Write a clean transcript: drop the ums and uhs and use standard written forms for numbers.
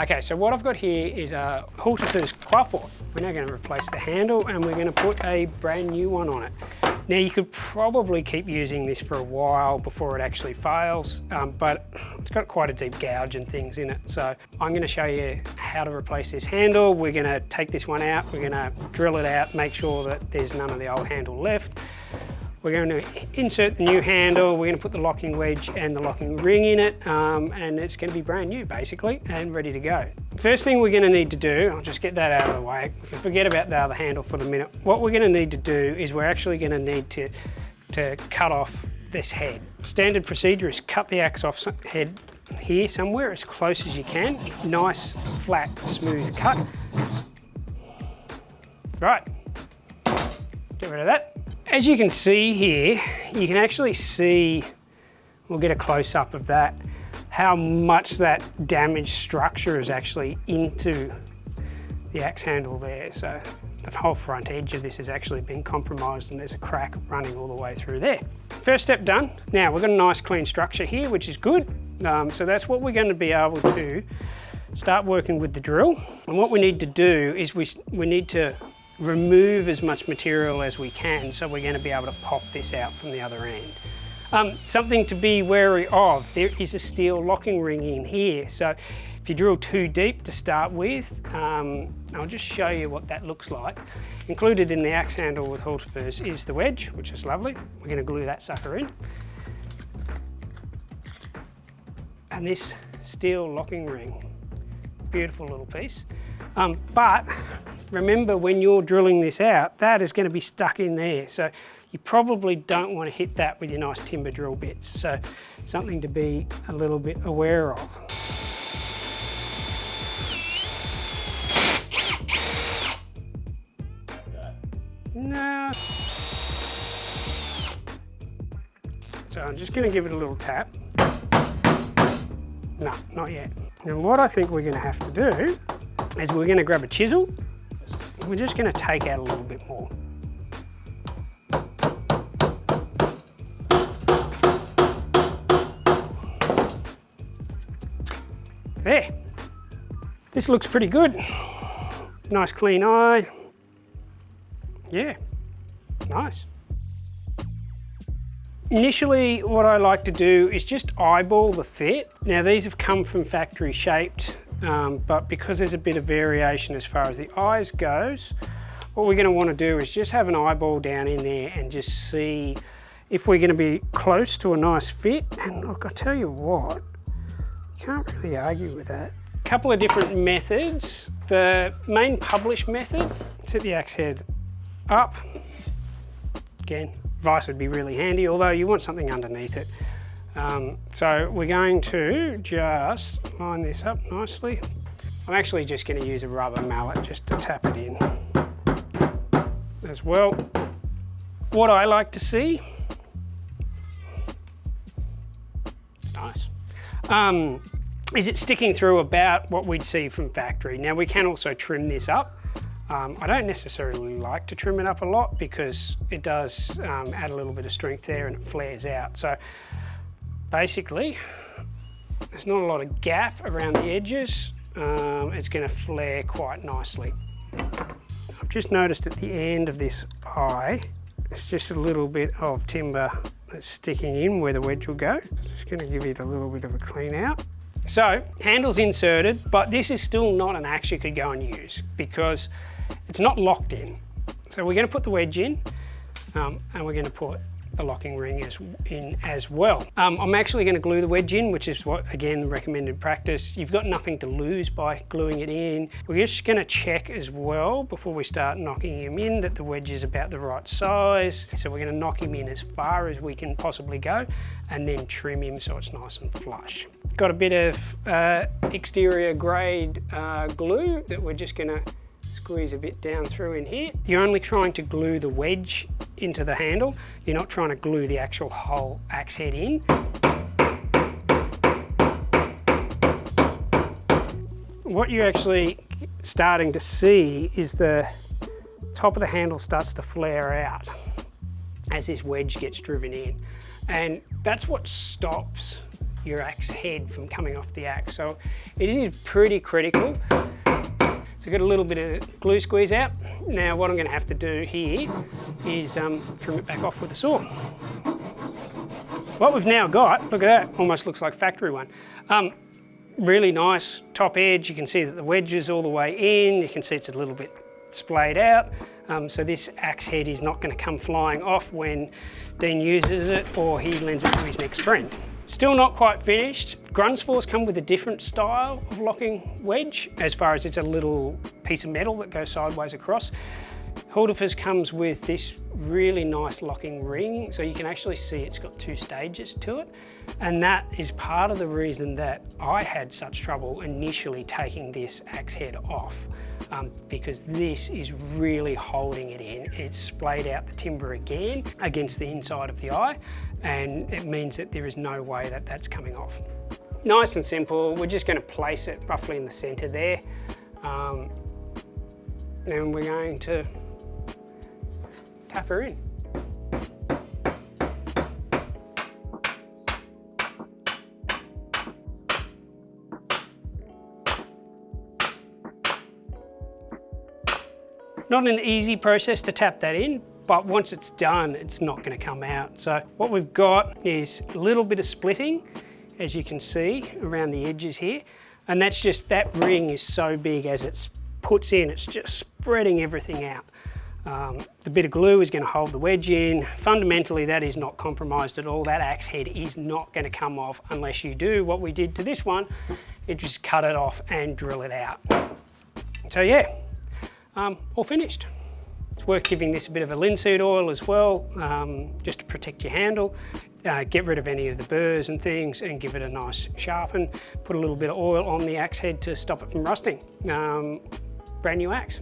Okay, so what I've got here is a Hultafors Qvarfot. We're now going to replace the handle and we're going to put a brand new one on it. Now you could probably keep using this for a while before it actually fails, but it's got quite a deep gouge and things in it. So I'm going to show you how to replace this handle. We're going to take this one out, we're going to drill it out, make sure that there's none of the old handle left. We're going to insert the new handle, we're going to put the locking wedge and the locking ring in it, and it's going to be brand new basically and ready to go. First thing we're going to need to do, I'll just get that out of the way, we can forget about the other handle for the minute. What we're going to need to do is we're actually going to need to cut off this head. Standard procedure is cut the axe off head here somewhere as close as you can. Nice, flat, smooth cut. Right, get rid of that. As you can see here, you can actually see, we'll get a close-up of that, how much that damaged structure is actually into the axe handle there. So the whole front edge of this has actually been compromised and there's a crack running all the way through there. First step done. Now we've got a nice clean structure here, which is good. So that's what we're going to be able to start working with the drill. And what we need to do is we need to remove as much material as we can, so we're going to be able to pop this out from the other end. Something to be wary of, there is a steel locking ring in here, so if you drill too deep to start with, I'll just show you what that looks like. Included in the axe handle with Hultafors is the wedge, which is lovely. We're going to glue that sucker in. And this steel locking ring, beautiful little piece. But remember, when you're drilling this out, that is going to be stuck in there. So you probably don't want to hit that with your nice timber drill bits. So something to be a little bit aware of. No. So I'm just going to give it a little tap. No, not yet. And what I think we're going to have to do is we're going to grab a chisel. We're just going to take out a little bit more. There. This looks pretty good. Nice clean eye. Yeah, nice. Initially, what I like to do is just eyeball the fit. Now these have come from factory shaped, but because there's a bit of variation as far as the eyes goes, what we're going to want to do is just have an eyeball down in there and just see if we're going to be close to a nice fit. And look, I tell you what, you can't really argue with that. A couple of different methods. The main published method, set the axe head up. Again, vice would be really handy, although you want something underneath it. So we're going to just line this up nicely. I'm actually just going to use a rubber mallet just to tap it in as well. What I like to see, it's nice, is it sticking through about what we'd see from factory. Now we can also trim this up. I don't necessarily like to trim it up a lot because it does add a little bit of strength there and it flares out. So basically, there's not a lot of gap around the edges. It's going to flare quite nicely. I've just noticed at the end of this eye, it's just a little bit of timber that's sticking in where the wedge will go. Just going to give it a little bit of a clean out. So, handle's inserted, but this is still not an axe you could go and use because it's not locked in. So we're going to put the wedge in and we're going to put the locking ring in as well. I'm actually going to glue the wedge in, which is what, again, recommended practice. You've got nothing to lose by gluing it in. We're just going to check as well before we start knocking him in that the wedge is about the right size. So we're going to knock him in as far as we can possibly go and then trim him so it's nice and flush. Got a bit of exterior grade glue that we're just going to squeeze a bit down through in here. You're only trying to glue the wedge into the handle. You're not trying to glue the actual whole axe head in. What you're actually starting to see is the top of the handle starts to flare out as this wedge gets driven in. And that's what stops your axe head from coming off the axe. So it is pretty critical. So got a little bit of glue squeeze out. Now what I'm going to have to do here is trim it back off with a saw. What we've now got, look at that, almost looks like factory one. Really nice top edge. You can see that the wedge is all the way in. You can see it's a little bit splayed out. So this axe head is not going to come flying off when Dean uses it or he lends it to his next friend. Still not quite finished. Gransfors come with a different style of locking wedge, as far as it's a little piece of metal that goes sideways across. Hultafors comes with this really nice locking ring, so you can actually see it's got 2 stages to it. And that is part of the reason that I had such trouble initially taking this axe head off, because this is really holding it in. It's splayed out the timber again against the inside of the eye, and it means that there is no way that that's coming off. Nice and simple. We're just going to place it roughly in the center there, and we're going to tap her in. Not an easy process to tap that in, but once it's done, it's not going to come out. So what we've got is a little bit of splitting, as you can see, around the edges here. And that's just, that ring is so big as it puts in, it's just spreading everything out. The bit of glue is going to hold the wedge in. Fundamentally, that is not compromised at all. That axe head is not going to come off unless you do what we did to this one, it just cut it off and drill it out. So yeah, all finished. It's worth giving this a bit of a linseed oil as well, just to protect your handle. Get rid of any of the burrs and things and give it a nice sharpen. Put a little bit of oil on the axe head to stop it from rusting. Brand new axe.